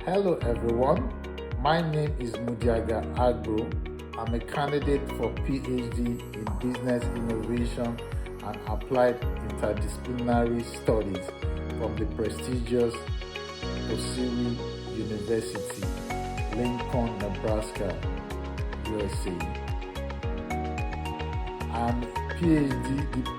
Hello everyone, my name is Mudiaga Agbro. I'm a candidate for PhD in Business Innovation and Applied Interdisciplinary Studies from the prestigious Osiri University, Lincoln, Nebraska, USA.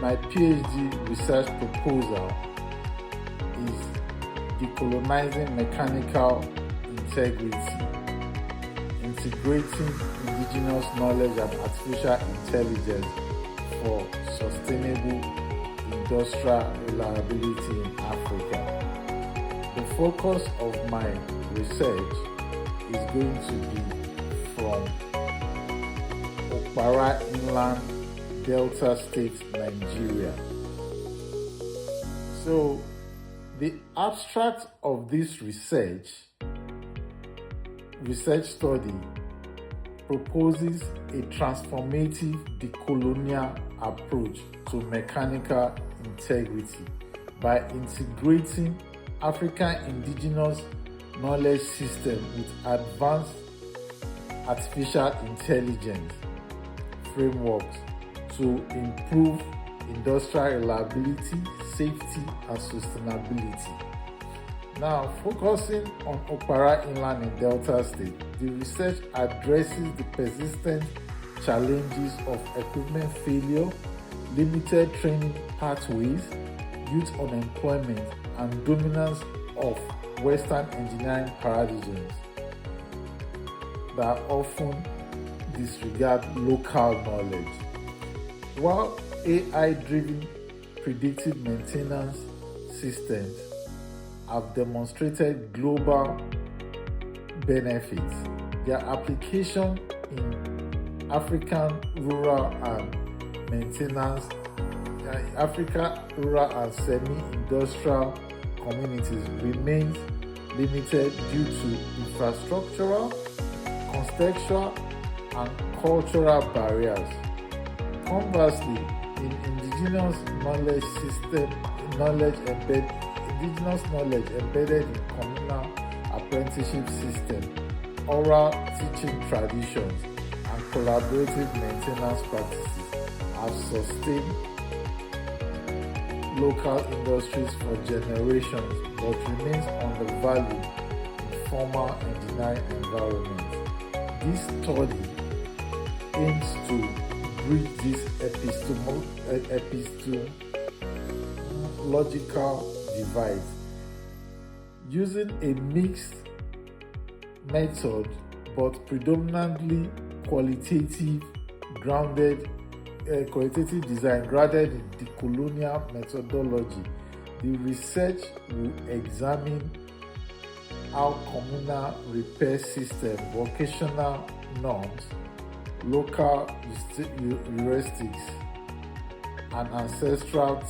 My PhD research proposal is Decolonizing Mechanical Integrity, Integrating Indigenous Knowledge and Artificial Intelligence for Sustainable Industrial Reliability in Africa. The focus of my research is going to be from Okpara Inland Delta State, Nigeria. So, the abstract of this research study proposes a transformative decolonial approach to mechanical integrity by integrating African indigenous knowledge system with advanced artificial intelligence frameworks to improve industrial reliability, safety, and sustainability. Now, focusing on Okpara Inland in Delta State, the research addresses the persistent challenges of equipment failure, limited training pathways, youth unemployment, and dominance of Western engineering paradigms that often disregard local knowledge. While AI-driven predictive maintenance systems have demonstrated global benefits, their application in African rural and semi-industrial communities remains limited due to infrastructural, contextual, and cultural barriers. Conversely, in indigenous knowledge embedded in communal apprenticeship system, oral teaching traditions, and collaborative maintenance practices have sustained local industries for generations but remains undervalued in formal engineering environments. This study aims to bridge this epistemological divide using a mixed method but predominantly qualitative design grounded in decolonial methodology. The research will examine how communal repair system, vocational norms, local heuristics, and ancestral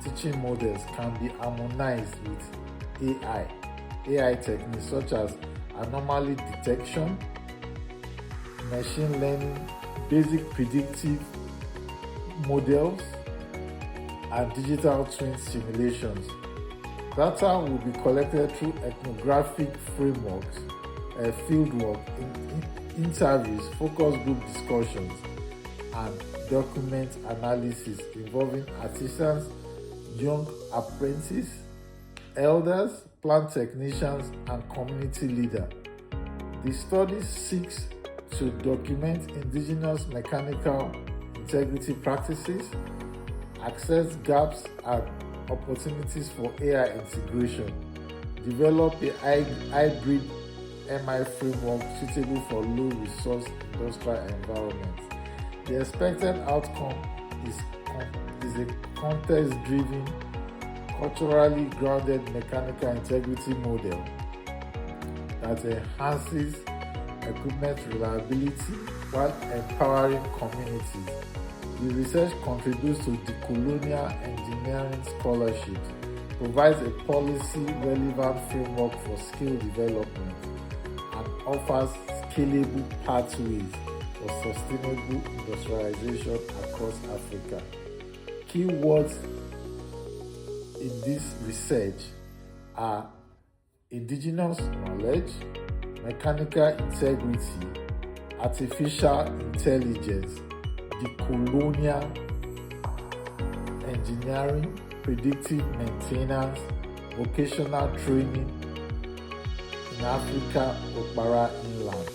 teaching models can be harmonized with AI techniques such as anomaly detection, machine learning, basic predictive models, and digital twin simulations. Data will be collected through ethnographic frameworks, fieldwork, interviews, focus group discussions, and document analysis involving artisans, young apprentices, elders, plant technicians, and community leaders. The study seeks to document indigenous mechanical integrity practices, access gaps and opportunities for AI integration, develop a hybrid MI framework suitable for low-resource industrial environments. The expected outcome is a context-driven, culturally grounded mechanical integrity model that enhances equipment reliability while empowering communities. The research contributes to decolonial engineering scholarships, provides a policy-relevant framework for skill development, and offers scalable pathways for sustainable industrialization across Africa. Keywords in this research are indigenous knowledge, mechanical integrity, artificial intelligence, decolonial engineering, predictive maintenance, vocational training in Africa, Okpara inland.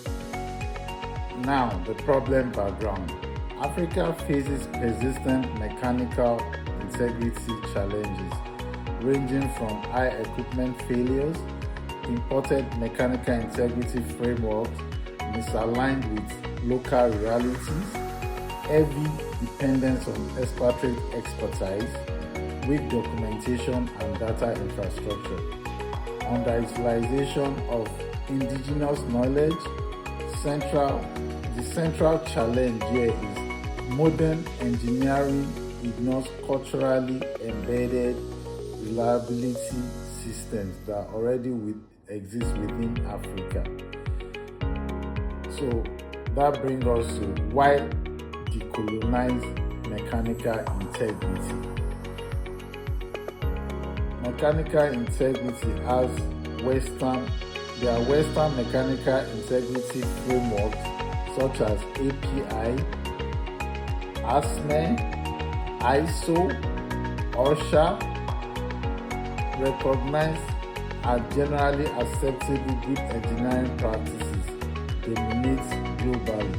Now, the problem background. Africa faces persistent mechanical integrity challenges ranging from high equipment failures, imported mechanical integrity frameworks misaligned with local realities, heavy dependence on expatriate expertise, weak documentation and data infrastructure, underutilization of indigenous knowledge. The central challenge here is modern engineering ignores culturally embedded reliability systems that already exist within Africa. So that brings us to why decolonize mechanical integrity. Mechanical integrity has there are Western mechanical integrity frameworks such as API, ASME, ISO, OSHA, recognized as generally acceptable good engineering practices dominates globally.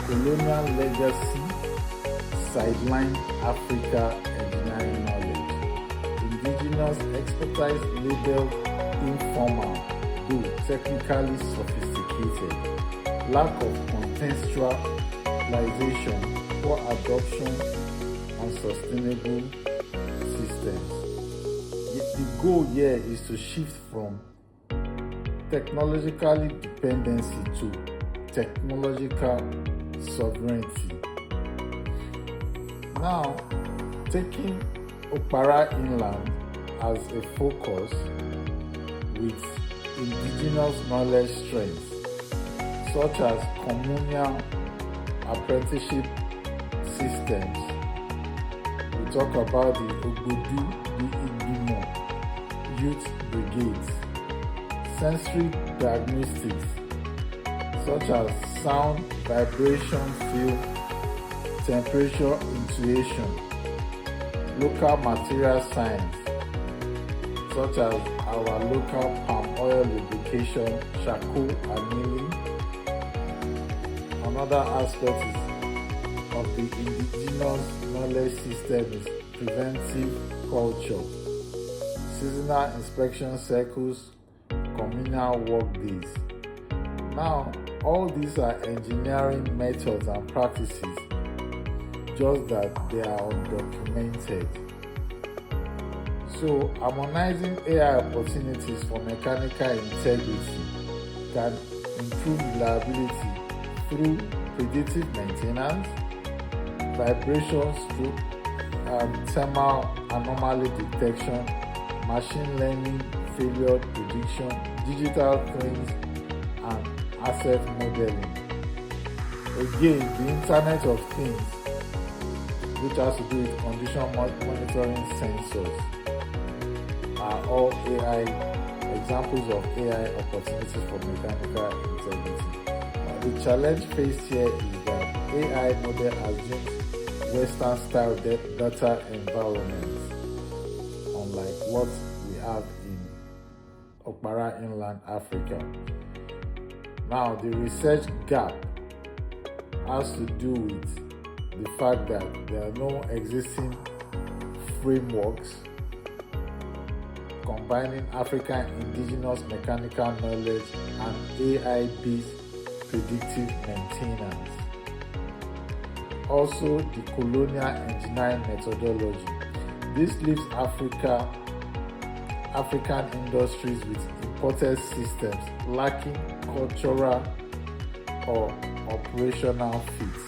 Colonial legacy sidelined Africa engineering knowledge. Indigenous expertise labeled informal, though technically sophisticated. Lack of contextualization for adoption and sustainable systems. The goal here is to shift from technological dependency to technological sovereignty. Now, taking Okpara inland as a focus with indigenous knowledge strengths, such as communal apprenticeship systems. We talk about the Ogbodu, the Igbimo, youth brigades, sensory diagnostics, such as sound, vibration, feel, temperature, intuition, local material science, such as our local palm oil lubrication, charcoal annealing. Another aspect of the indigenous knowledge system is preventive culture, seasonal inspection cycles, communal work days. Now, all these are engineering methods and practices, just that they are undocumented. So, harmonizing AI opportunities for mechanical integrity can improve reliability through predictive maintenance, vibrations through thermal anomaly detection, machine learning, failure prediction, digital twins, and asset modeling. Again, the Internet of Things, which has to do with condition monitoring sensors, are all AI examples of AI opportunities for mechanical integrity. Now, the challenge faced here is that AI model assumes Western style data environments, unlike what we have in Okpara inland Africa. Now, the research gap has to do with the fact that there are no existing frameworks combining African indigenous mechanical knowledge and AI-based predictive maintenance. Also, the colonial engineering methodology. This leaves African industries with imported systems lacking cultural or operational fit.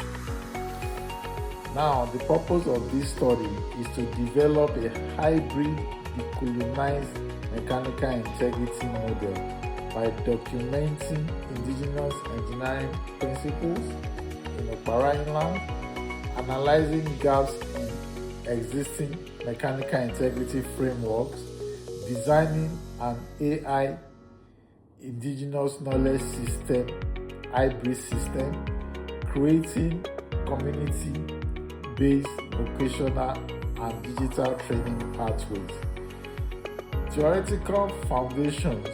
Now, the purpose of this study is to develop a hybrid decolonized mechanical integrity model by documenting indigenous engineering principles in Okpara inland, analyzing gaps in existing mechanical integrity frameworks, designing an AI indigenous knowledge system, hybrid system, creating community-based vocational and digital training pathways. Theoretical foundations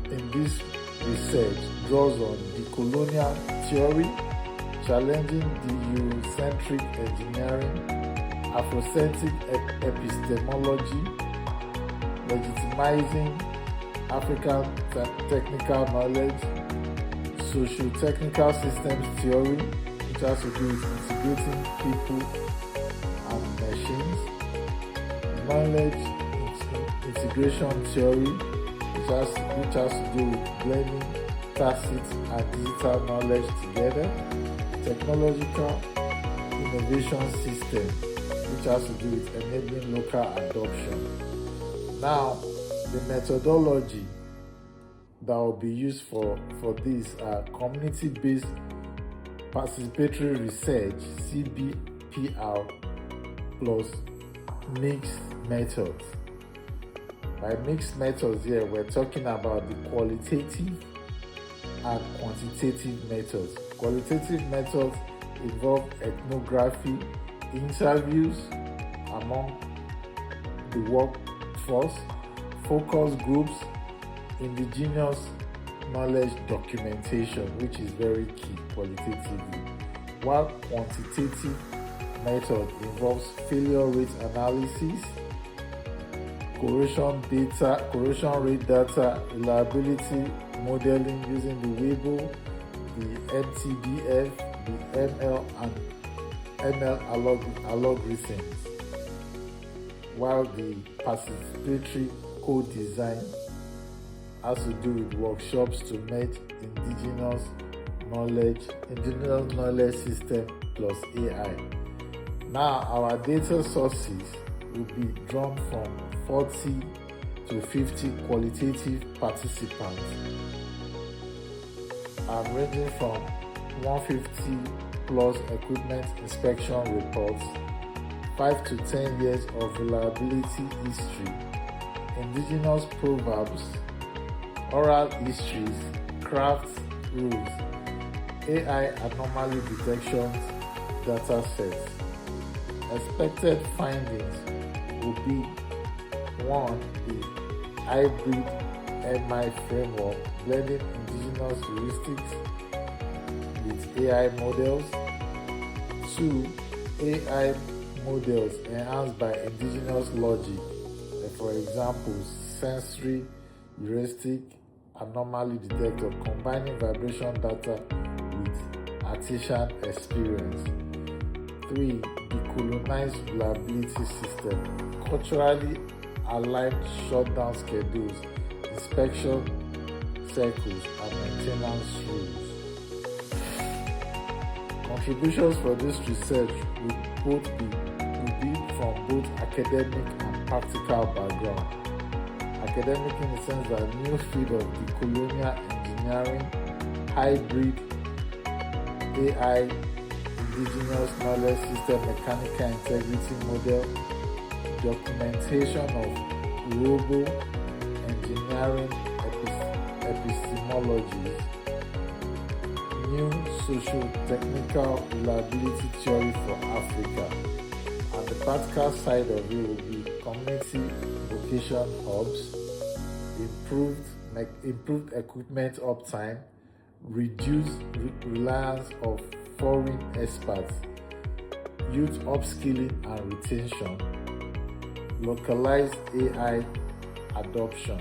in this research draws on decolonial theory, challenging the Eurocentric engineering, Afrocentric epistemology, legitimizing African technical knowledge, socio-technical systems theory, which has to do with integrating people and machines, knowledge integration theory, which has to do with blending tacit and digital knowledge together, technological innovation system, which has to do with enabling local adoption. Now, the methodology that will be used for this are community-based participatory research, CBPR, plus mixed methods. By mixed methods here, we're talking about the qualitative and quantitative methods. Qualitative methods involve ethnography, interviews among the workforce, focus groups, indigenous knowledge documentation, which is very key qualitatively, while quantitative method involves failure rate analysis, corrosion rate data, reliability modeling using the Weibull, the MTBF, the ML algorithms, while the participatory co-design has to do with workshops to merge indigenous knowledge system plus AI. Now, our data sources will be drawn from 40 to 50 qualitative participants, ranging from 150 plus equipment inspection reports, 5 to 10 years of reliability history, indigenous proverbs, oral histories, craft rules, AI anomaly detections data sets. Expected findings will be 1. The hybrid MI framework, blending indigenous heuristics with AI models. 2. AI models enhanced by indigenous logic, for example, sensory heuristic anomaly detector, combining vibration data with artisan experience. 3. Decolonized reliability system, culturally aligned shutdown schedules, inspection cycles, and maintenance rules. Contributions for this research will be from both academic and practical background. Academic in the sense that new field of decolonial engineering, hybrid AI, indigenous knowledge system, mechanical integrity model, documentation of robo engineering epistemologies, new socio-technical reliability theory for Africa, and the practical side of it will be community vocation hubs, improved equipment uptime, reduced reliance of foreign experts, youth upskilling and retention, localized AI adoption.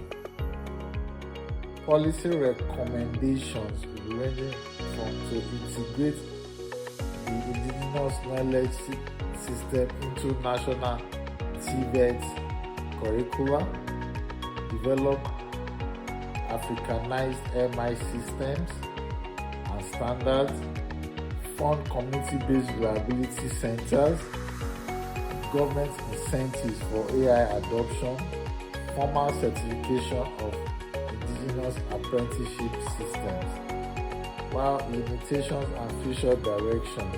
Policy recommendations will be ranging from to integrate the indigenous knowledge system into national TVET curricula, develop Africanized MI systems and standards, fund community-based reliability centers, government incentives for AI adoption, formal certification of indigenous apprenticeship systems, while limitations and future directions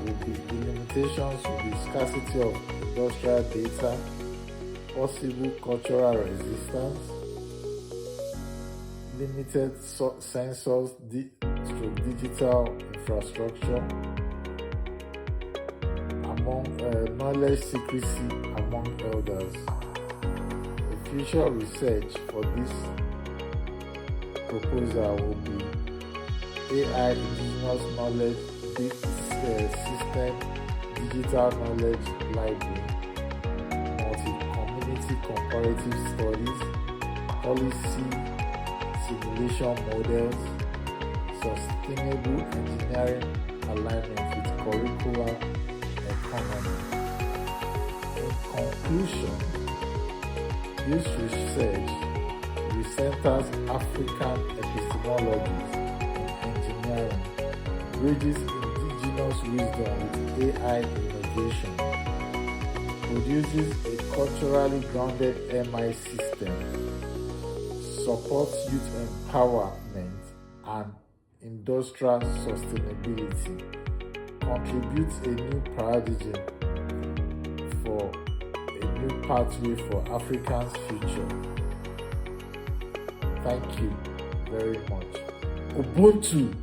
will be scarcity of industrial data, possible cultural resistance, limited sensors, digital infrastructure, among knowledge secrecy among elders. The future research for this proposal will be AI indigenous knowledge system, digital knowledge library, multi-community comparative studies, policy simulation models, sustainable engineering alignment with curricular economy. In conclusion, this research recenters African epistemologies in engineering, bridges indigenous wisdom with AI innovation, produces a culturally grounded MI system, supports youth empowerment and industrial sustainability, contributes a new paradigm for a new pathway for Africa's future. Thank you very much. Ubuntu.